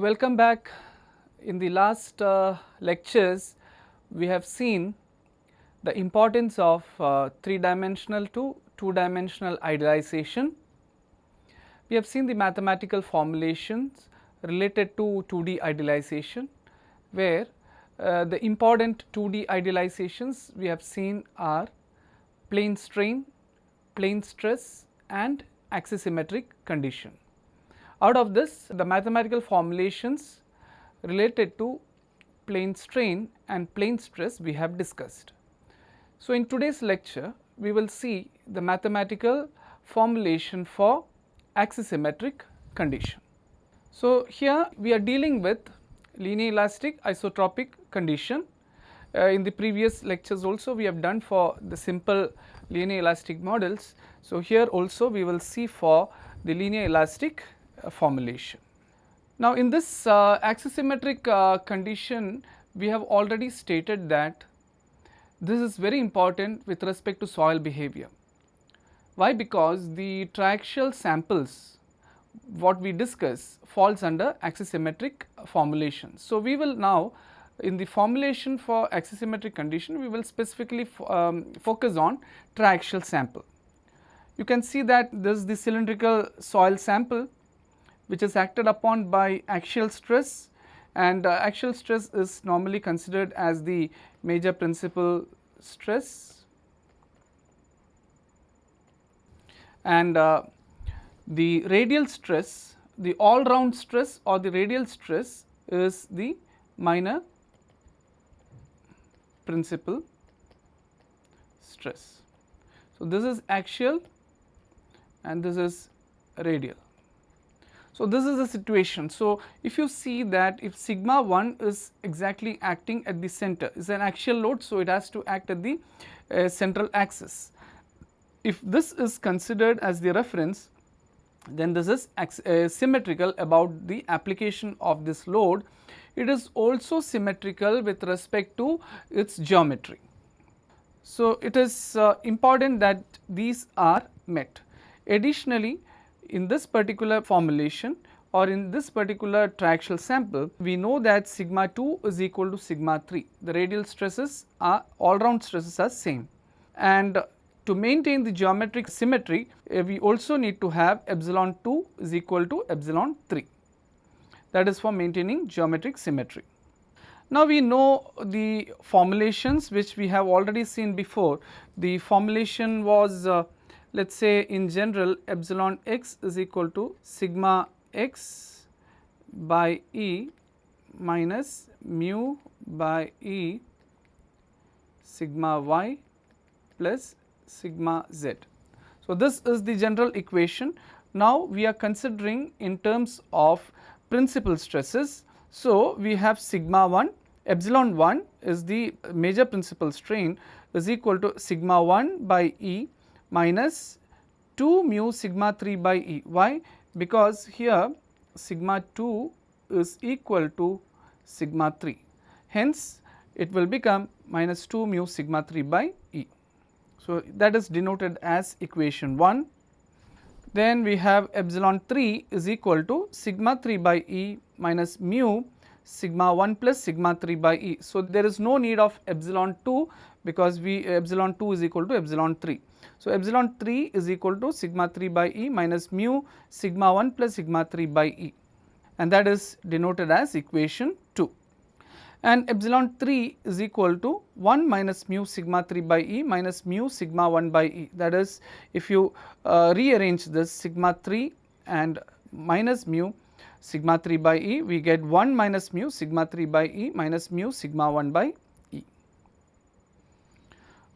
welcome back. In the last lectures, we have seen the importance of three-dimensional to two-dimensional idealization. We have seen the mathematical formulations related to 2D idealization, where the important 2D idealizations we have seen are plane strain, plane stress and axisymmetric condition. Out of this, the mathematical formulations related to plane strain and plane stress we have discussed. So, in today's lecture, we will see the mathematical formulation for axisymmetric condition. So, here we are dealing with linear elastic isotropic condition. In the previous lectures also we have done for the simple linear elastic models. So, here also we will see for the linear elastic formulation. Now, in this axisymmetric condition, we have already stated that this is very important with respect to soil behavior. Why? Because the triaxial samples what we discuss falls under axisymmetric formulation. So, we will now in the formulation for axisymmetric condition, we will specifically focus on triaxial sample. You can see that this is the cylindrical soil sample which is acted upon by axial stress, and axial stress is normally considered as the major principal stress, and the radial stress, the all round stress or the radial stress is the minor principal stress. So, this is axial and this is radial. So, this is the situation. So, if you see that if sigma 1 is exactly acting at the center, is an axial load, so it has to act at the central axis. If this is considered as the reference, then this is symmetrical about the application of this load. It is also symmetrical with respect to its geometry. So, it is important that these are met. Additionally, in this particular formulation or in this particular triaxial sample, we know that sigma 2 is equal to sigma 3. The radial stresses are all round stresses are same, and to maintain the geometric symmetry, we also need to have epsilon 2 is equal to epsilon 3. That is for maintaining geometric symmetry. Now, we know the formulations which we have already seen before. The formulation was let us say in general epsilon x is equal to sigma x by E minus mu by E sigma y plus sigma z. So, this is the general equation. Now, we are considering in terms of principal stresses. So, we have sigma 1, epsilon 1 is the major principal strain is equal to sigma 1 by E minus 2 mu sigma 3 by E. Why? Because here sigma 2 is equal to sigma 3. Hence, it will become minus 2 mu sigma 3 by E. So, that is denoted as equation 1. Then we have epsilon 3 is equal to sigma 3 by E minus mu sigma 1 plus sigma 3 by E. So, there is no need of epsilon 2 because epsilon 2 is equal to epsilon 3. So, epsilon 3 is equal to sigma 3 by E minus mu sigma 1 plus sigma 3 by E, and that is denoted as equation 2. And epsilon 3 is equal to 1 minus mu sigma 3 by E minus mu sigma 1 by E. That is, if you rearrange this sigma 3 and minus mu sigma 3 by E, we get 1 minus mu sigma 3 by E minus mu sigma 1 by E.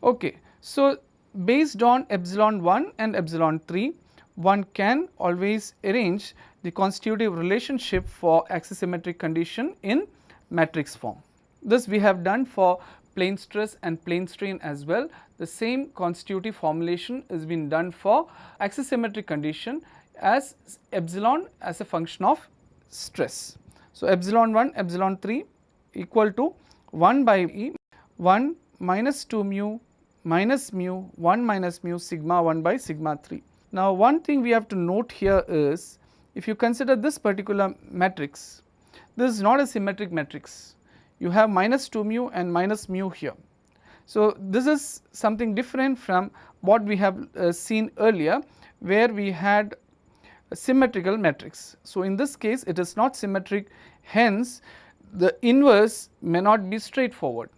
Okay. So, based on epsilon 1 and epsilon 3, one can always arrange the constitutive relationship for axisymmetric condition in matrix form. This we have done for plane stress and plane strain as well. The same constitutive formulation is been done for axisymmetric condition as epsilon as a function of stress. So, epsilon 1 epsilon 3 equal to 1 by E 1 minus 2 mu minus mu 1 minus mu sigma 1 by sigma 3. Now, one thing we have to note here is if you consider this particular matrix, This is not a symmetric matrix. You have minus 2 mu and minus mu here. So, this is something different from what we have seen earlier, where we had a symmetrical matrix. So, in this case it is not symmetric, hence the inverse may not be straightforward.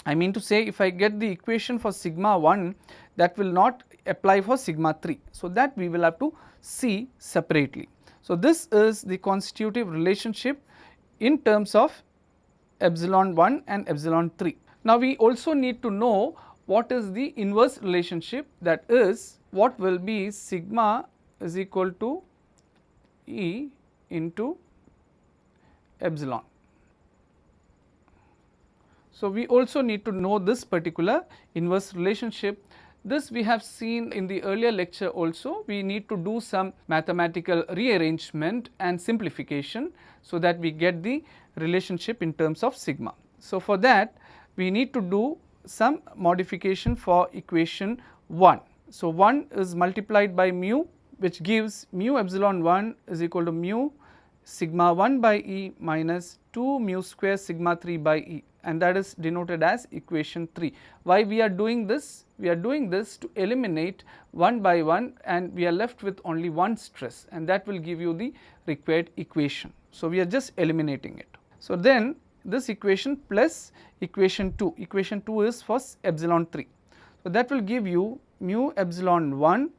I mean to say, if I get the equation for sigma 1, that will not apply for sigma 3. So, that we will have to see separately. So, this is the constitutive relationship in terms of epsilon 1 and epsilon 3. Now, we also need to know what is the inverse relationship, that is what will be sigma is equal to E into epsilon. So, we also need to know this particular inverse relationship. This we have seen in the earlier lecture also. We need to do some mathematical rearrangement and simplification, so that we get the relationship in terms of sigma. So, for that we need to do some modification for equation 1. So, 1 is multiplied by mu, which gives mu epsilon 1 is equal to mu sigma 1 by E minus 2 mu square sigma 3 by E, and that is denoted as equation 3. Why we are doing this? We are doing this to eliminate 1 by 1, and we are left with only one stress, and that will give you the required equation. So, we are just eliminating it. So, then this equation plus equation 2, equation 2 is for epsilon 3. So, that will give you mu epsilon 1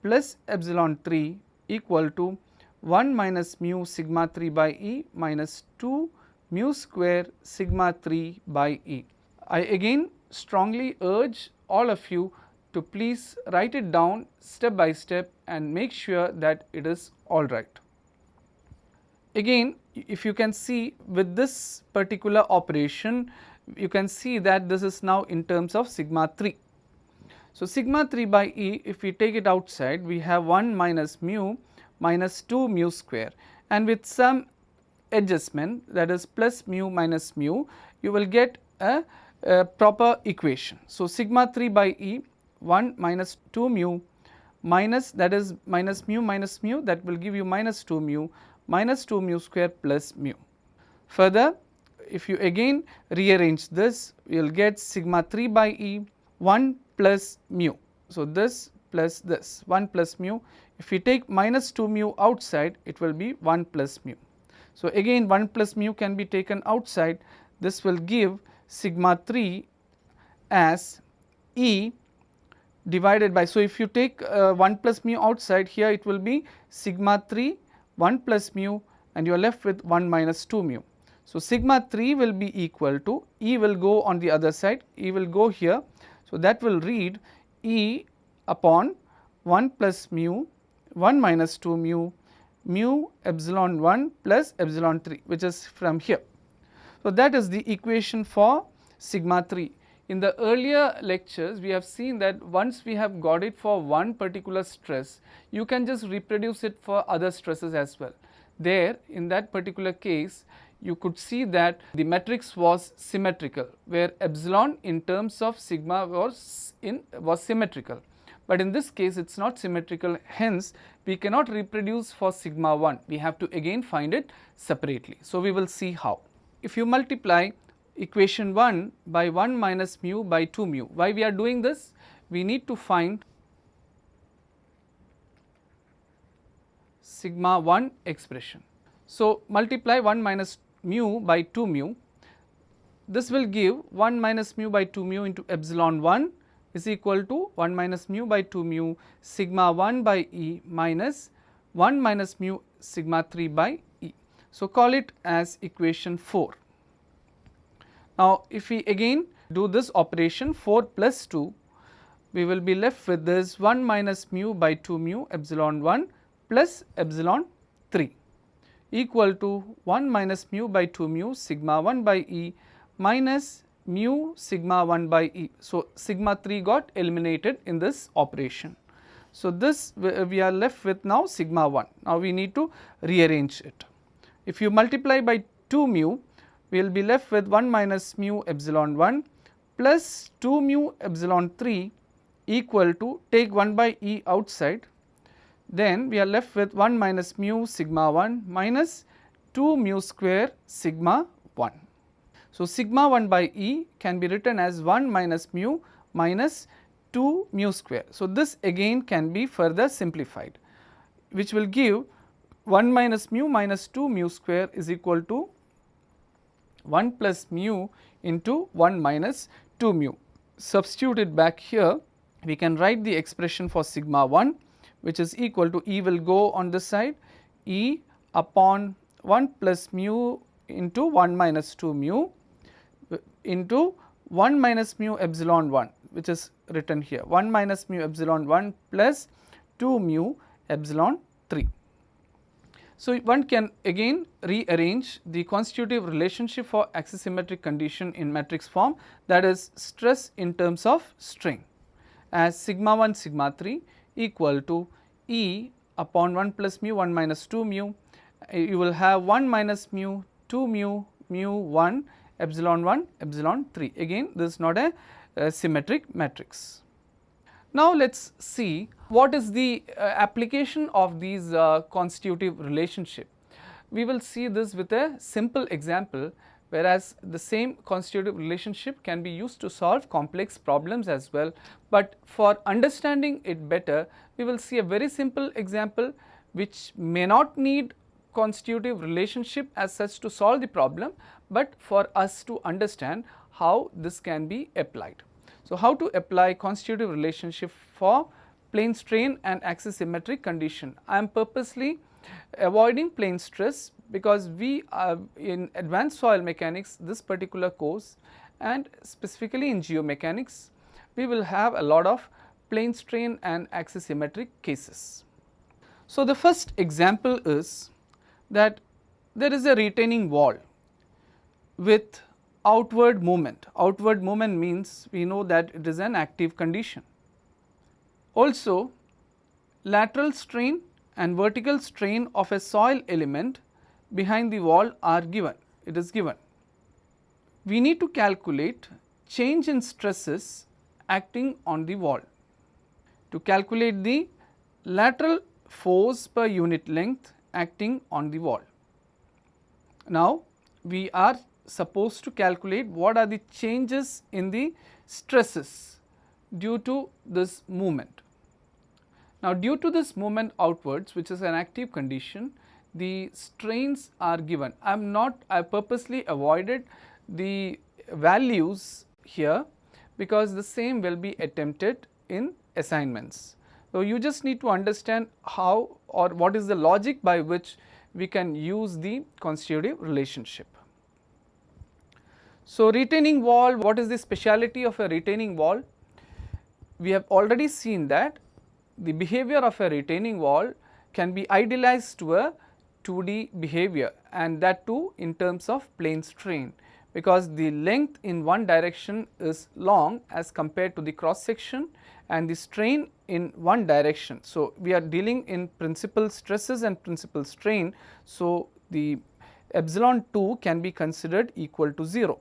plus epsilon 3 equal to 1 minus mu sigma 3 by E minus 2 mu square sigma 3 by E. I again strongly urge all of you to please write it down step by step and make sure that it is all right. Again, if you can see with this particular operation, you can see that this is now in terms of sigma 3. So, sigma 3 by E, if we take it outside, we have 1 minus mu minus 2 mu square, and with some adjustment, that is plus mu minus mu, you will get a proper equation. So, sigma 3 by E 1 minus 2 mu minus, that is minus mu, that will give you minus 2 mu square plus mu. Further, if you again rearrange this, you will get sigma 3 by E 1 plus mu. So, this plus this 1 plus mu. If we take minus 2 mu outside, it will be 1 plus mu. So, again 1 plus mu can be taken outside. This will give sigma 3 as E divided by, so if you take 1 plus mu outside, here it will be sigma 3 1 plus mu, and you are left with 1 minus 2 mu. So, sigma 3 will be equal to, E will go on the other side, E will go here. So, that will read E upon 1 plus mu 1 minus 2 mu epsilon 1 plus epsilon 3, which is from here. So, that is the equation for sigma 3. In the earlier lectures, we have seen that once we have got it for one particular stress, you can just reproduce it for other stresses as well. There, in that particular case, you could see that the matrix was symmetrical, where epsilon in terms of sigma was symmetrical. But in this case, it is not symmetrical, hence we cannot reproduce for sigma 1, we have to again find it separately. So, we will see how. If you multiply equation 1 by 1 minus mu by 2 mu, why we are doing this? We need to find sigma 1 expression. So, multiply 1 minus mu by 2 mu, this will give 1 minus mu by 2 mu into epsilon 1 is equal to 1 minus mu by 2 mu sigma 1 by E minus 1 minus mu sigma 3 by E. So, call it as equation 4. Now, if we again do this operation 4 plus 2, we will be left with this 1 minus mu by 2 mu epsilon 1 plus epsilon 3 equal to 1 minus mu by 2 mu sigma 1 by E minus mu sigma 1 by E. So, sigma 3 got eliminated in this operation. So, this we are left with now sigma 1. Now, we need to rearrange it. If you multiply by 2 mu, we will be left with 1 minus mu epsilon 1 plus 2 mu epsilon 3 equal to, take 1 by E outside, then we are left with 1 minus mu sigma 1 minus 2 mu square sigma 1. So, sigma 1 by E can be written as 1 minus mu minus 2 mu square. So, this again can be further simplified, which will give 1 minus mu minus 2 mu square is equal to 1 plus mu into 1 minus 2 mu. Substitute it back here, we can write the expression for sigma 1, which is equal to, E will go on this side, E upon 1 plus mu into 1 minus 2 mu into 1 minus mu epsilon 1, which is written here, 1 minus mu epsilon 1 plus 2 mu epsilon 3. So, one can again rearrange the constitutive relationship for axisymmetric condition in matrix form, that is stress in terms of strain, as sigma 1 sigma 3 equal to E upon 1 plus mu 1 minus 2 mu. You will have 1 minus mu 2 mu mu 1 epsilon 1 epsilon 3. Again this is not a symmetric matrix. Now, let us see what is the application of these constitutive relationship. We will see this with a simple example, whereas the same constitutive relationship can be used to solve complex problems as well. But for understanding it better, we will see a very simple example which may not need constitutive relationship as such to solve the problem, but for us to understand how this can be applied. So, how to apply constitutive relationship for plane strain and axisymmetric condition? I am purposely avoiding plane stress because we are in advanced soil mechanics, this particular course, and specifically in geomechanics, we will have a lot of plane strain and axisymmetric cases. So, the first example is that there is a retaining wall with outward movement. Outward movement means we know that it is an active condition. Also, lateral strain and vertical strain of a soil element behind the wall are given, it is given. We need to calculate change in stresses acting on the wall. To calculate the lateral force per unit length acting on the wall. Now, we are supposed to calculate what are the changes in the stresses due to this movement. Now, due to this movement outwards, which is an active condition, the strains are given. I purposely avoided the values here because the same will be attempted in assignments. So, you just need to understand how or what is the logic by which we can use the constitutive relationship. So, retaining wall, what is the speciality of a retaining wall? We have already seen that the behavior of a retaining wall can be idealized to a 2D behavior, and that too in terms of plane strain, because the length in one direction is long as compared to the cross section and the strain in one direction. So, we are dealing in principal stresses and principal strain. So, the epsilon 2 can be considered equal to 0.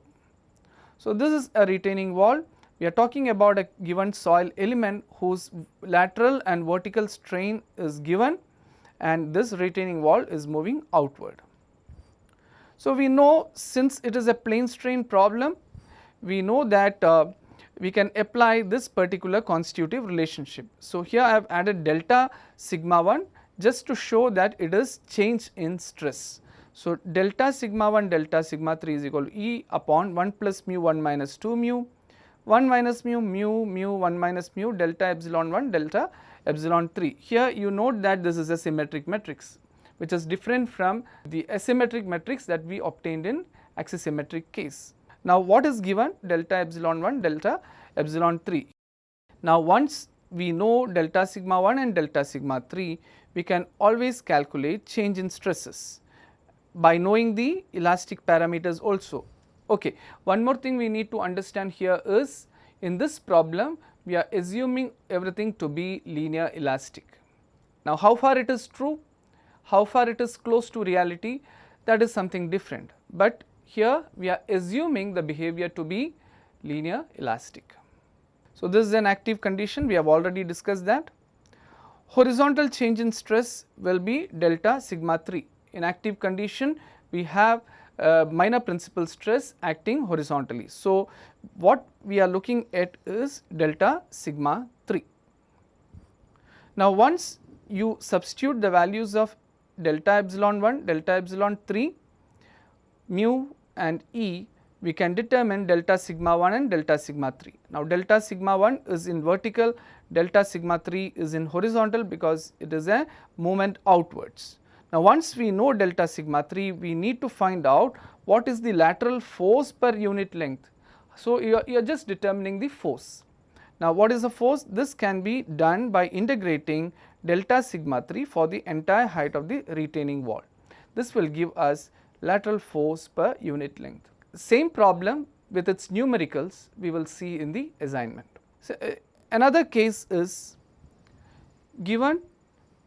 So, this is a retaining wall. We are talking about a given soil element whose lateral and vertical strain is given, and this retaining wall is moving outward. So, we know since it is a plane strain problem, we know that we can apply this particular constitutive relationship. So, here I have added delta sigma 1 just to show that it is change in stress. So, delta sigma 1 delta sigma 3 is equal to E upon 1 plus mu 1 minus 2 mu, 1 minus mu mu mu 1 minus mu delta epsilon 1 delta epsilon 3. Here you note that this is a symmetric matrix, which is different from the asymmetric matrix that we obtained in axisymmetric case. Now, what is given? Delta epsilon 1 delta epsilon 3. Now, once we know delta sigma 1 and delta sigma 3, we can always calculate change in stresses by knowing the elastic parameters also. Okay. One more thing we need to understand here is, in this problem we are assuming everything to be linear elastic. Now, how far it is true, how far it is close to reality, that is something different, but here we are assuming the behavior to be linear elastic. So, this is an active condition, we have already discussed that. Horizontal change in stress will be delta sigma 3. In active condition we have minor principal stress acting horizontally. So, what we are looking at is delta sigma 3. Now, once you substitute the values of delta epsilon 1, delta epsilon 3, mu and E, we can determine delta sigma 1 and delta sigma 3. Now, delta sigma 1 is in vertical, delta sigma 3 is in horizontal because it is a movement outwards. Now, once we know delta sigma 3, we need to find out what is the lateral force per unit length. So, you are just determining the force. Now, what is the force? This can be done by integrating delta sigma 3 for the entire height of the retaining wall. This will give us lateral force per unit length. Same problem with its numericals we will see in the assignment. So, another case is given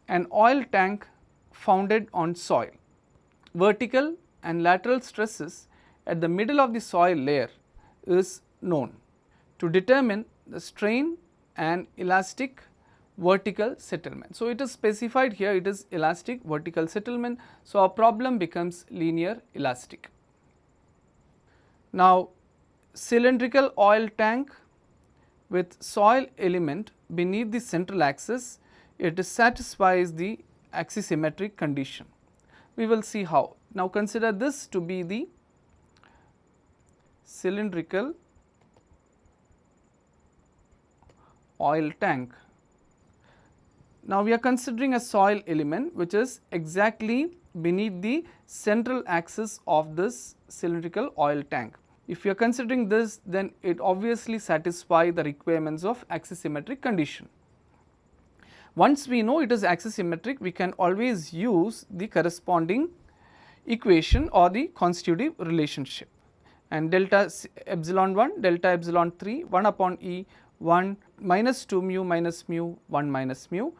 an oil tank founded on soil. Vertical and lateral stresses at the middle of the soil layer is known. To determine the strain and elastic vertical settlement. So, it is specified here, it is elastic vertical settlement. So, our problem becomes linear elastic. Now, cylindrical oil tank with soil element beneath the central axis, it satisfies the axisymmetric condition. We will see how. Now, consider this to be the cylindrical oil tank. Now, we are considering a soil element which is exactly beneath the central axis of this cylindrical oil tank. If you are considering this, then it obviously satisfies the requirements of axisymmetric condition. Once we know it is axisymmetric, we can always use the corresponding equation or the constitutive relationship, and delta epsilon 1, delta epsilon 3, 1 upon E 1 minus 2 mu minus mu 1 minus mu,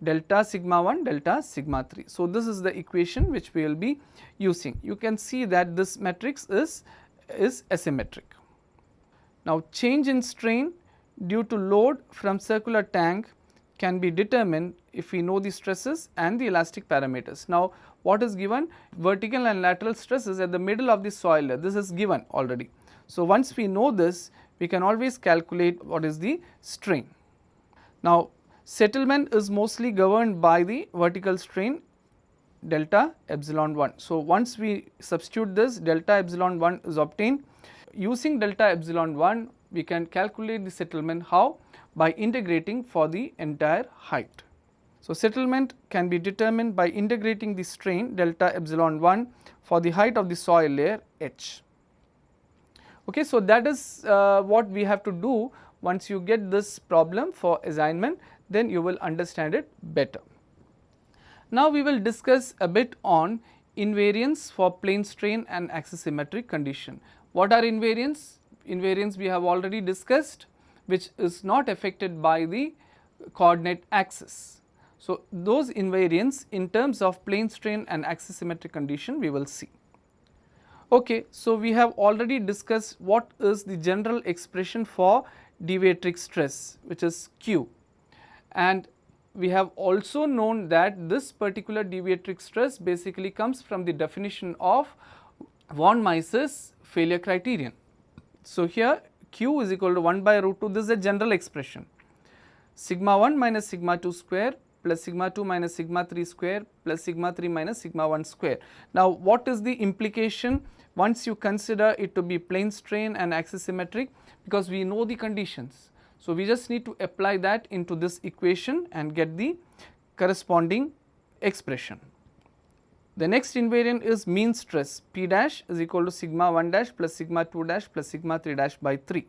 delta sigma 1, delta sigma 3. So, this is the equation which we will be using. You can see that this matrix is asymmetric. Now, change in strain due to load from circular tank can be determined if we know the stresses and the elastic parameters. Now, what is given? Vertical and lateral stresses at the middle of the soil layer. This is given already. So, once we know this, we can always calculate what is the strain. Now, settlement is mostly governed by the vertical strain delta epsilon 1. So, once we substitute this, delta epsilon 1 is obtained. Using delta epsilon 1, we can calculate the settlement. How? By integrating for the entire height. So, settlement can be determined by integrating the strain delta epsilon 1 for the height of the soil layer H. Okay, so, that is what we have to do. Once you get this problem for assignment, then you will understand it better. Now, we will discuss a bit on invariance for plane strain and axisymmetric condition. What are invariance? Invariance we have already discussed, which is not affected by the coordinate axis. So, those invariance in terms of plane strain and axisymmetric condition we will see. Okay, so, we have already discussed what is the general expression for deviatoric stress, which is Q, and we have also known that this particular deviatoric stress basically comes from the definition of von Mises failure criterion. So, here Q is equal to 1 by root 2, this is a general expression, sigma 1 minus sigma 2 square plus sigma 2 minus sigma 3 square plus sigma 3 minus sigma 1 square. Now, what is the implication once you consider it to be plane strain and axisymmetric, because we know the conditions. So, we just need to apply that into this equation and get the corresponding expression. The next invariant is mean stress, P dash is equal to sigma 1 dash plus sigma 2 dash plus sigma 3 dash by 3.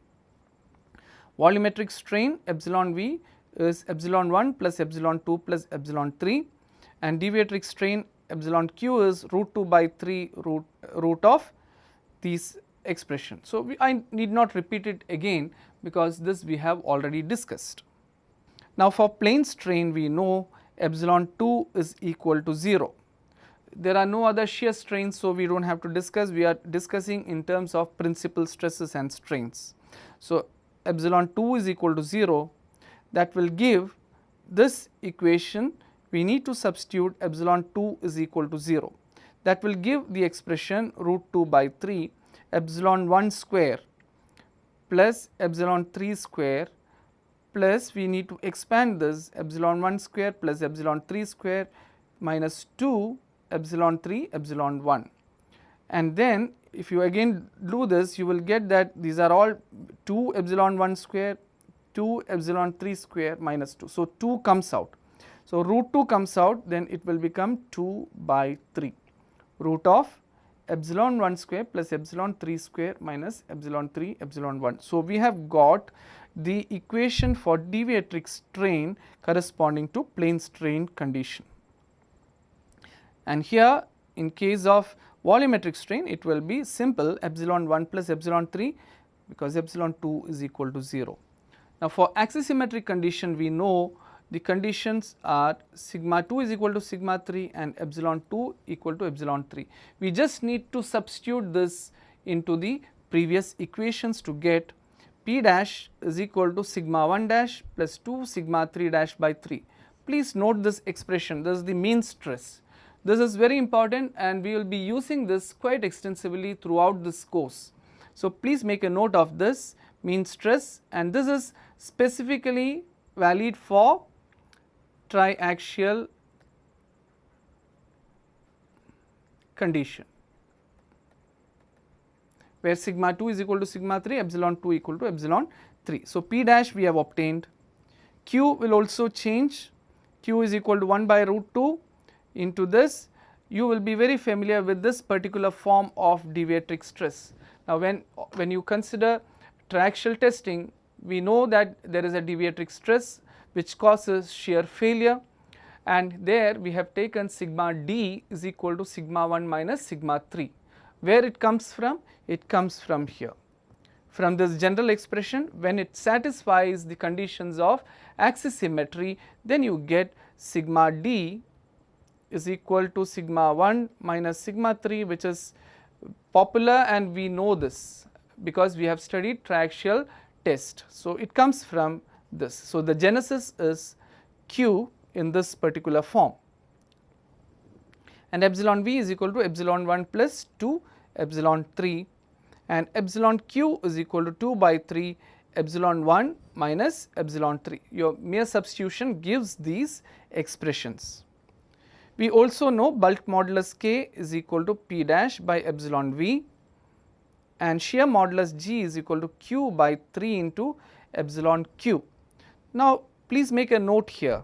Volumetric strain epsilon V is epsilon 1 plus epsilon 2 plus epsilon 3, and deviatoric strain epsilon Q is root 2 by 3 root of these expression. So, I need not repeat it again because this we have already discussed. Now, for plane strain we know epsilon 2 is equal to 0. There are no other shear strains, so we do not have to discuss, we are discussing in terms of principal stresses and strains. So, epsilon 2 is equal to 0, that will give this equation. We need to substitute epsilon 2 is equal to 0. that will give the expression root 2 by 3 epsilon 1 square plus epsilon 3 square plus we need to expand this epsilon 1 square plus epsilon 3 square minus 2 epsilon 3 epsilon 1. And then if you again do this, you will get that these are all 2 epsilon 1 square, 2 epsilon 3 square minus 2. So, 2 comes out. So, root 2 comes out, then it will become 2 by 3 root of epsilon 1 square plus epsilon 3 square minus epsilon 3 epsilon 1. So, we have got the equation for deviatric strain corresponding to plane strain condition. And here in case of volumetric strain, it will be simple epsilon 1 plus epsilon 3 because epsilon 2 is equal to 0. Now, for axisymmetric condition, we know the conditions are sigma 2 is equal to sigma 3 and epsilon 2 equal to epsilon 3. We just need to substitute this into the previous equations to get P dash is equal to sigma 1 dash plus 2 sigma 3 dash by 3. Please note this expression, this is the mean stress. This is very important and we will be using this quite extensively throughout this course. So, please make a note of this mean stress, and this is specifically valid for triaxial condition where sigma 2 is equal to sigma 3, epsilon 2 equal to epsilon 3. So, P dash we have obtained, Q will also change, Q is equal to 1 by root 2 into this. You will be very familiar with this particular form of deviatric stress. Now, when you consider triaxial testing, we know that there is a deviatric stress which causes shear failure, and there we have taken sigma d is equal to sigma 1 minus sigma 3. Where it comes from? It comes from here. From this general expression, when it satisfies the conditions of axisymmetry, then you get sigma d is equal to sigma 1 minus sigma 3, which is popular and we know this because we have studied triaxial test. So, it comes from this. So, the genesis is Q in this particular form, and epsilon v is equal to epsilon 1 plus 2 epsilon 3, and epsilon q is equal to 2 by 3 epsilon 1 minus epsilon 3. Your mere substitution gives these expressions. We also know bulk modulus K is equal to P dash by epsilon V, and shear modulus G is equal to Q by 3 into epsilon Q. Now, please make a note here.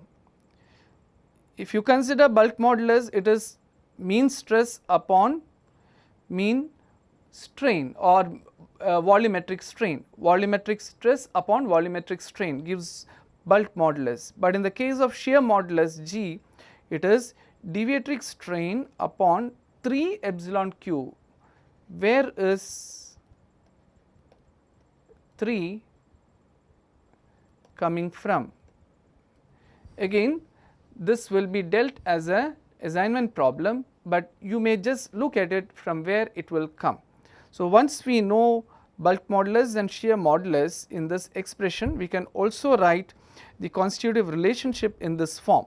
If you consider bulk modulus, it is mean stress upon mean strain or volumetric strain. Volumetric stress upon volumetric strain gives bulk modulus, but in the case of shear modulus G, it is deviatric strain upon 3 epsilon q. Where is 3 coming from? Again, this will be dealt as a assignment problem, but you may just look at it from where it will come. So, once we know bulk modulus and shear modulus in this expression, we can also write the constitutive relationship in this form,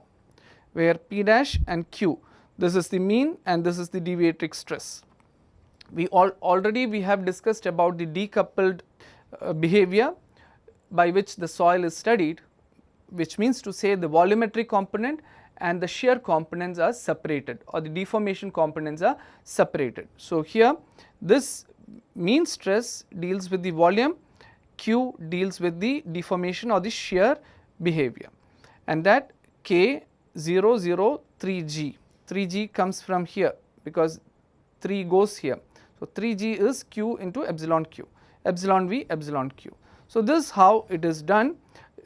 where P dash and Q, this is the mean and this is the deviatric stress. We already have discussed about the decoupled behavior by which the soil is studied, which means to say the volumetric component and the shear components are separated, or the deformation components are separated. So, here this mean stress deals with the volume, Q deals with the deformation or the shear behavior, and that K 0 0 3G, 3G comes from here because 3 goes here. So, 3G is Q into epsilon Q, epsilon V epsilon Q. So, this is how it is done.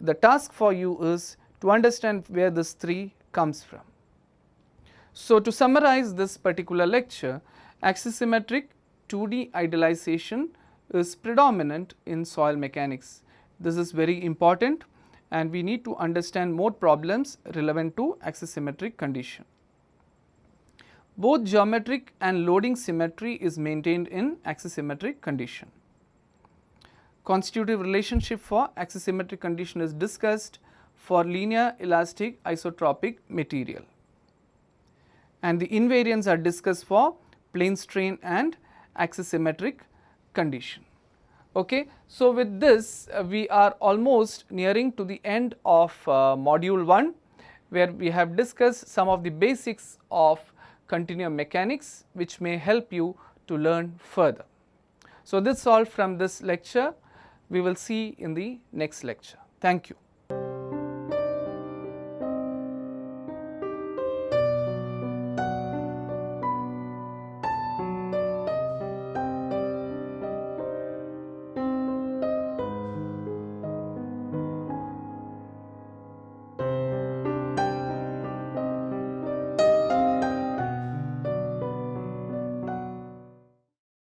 The task for you is to understand where this 3 comes from. So, to summarize this particular lecture, axisymmetric 2D idealization is predominant in soil mechanics. This is very important, and we need to understand more problems relevant to axisymmetric condition. Both geometric and loading symmetry is maintained in axisymmetric condition. Constitutive relationship for axisymmetric condition is discussed for linear elastic isotropic material. and the invariants are discussed for plane strain and axisymmetric condition. Okay. So, with this we are almost nearing to the end of module 1, where we have discussed some of the basics of continuum mechanics which may help you to learn further. So, this is all from this lecture. We will see in the next lecture. Thank you.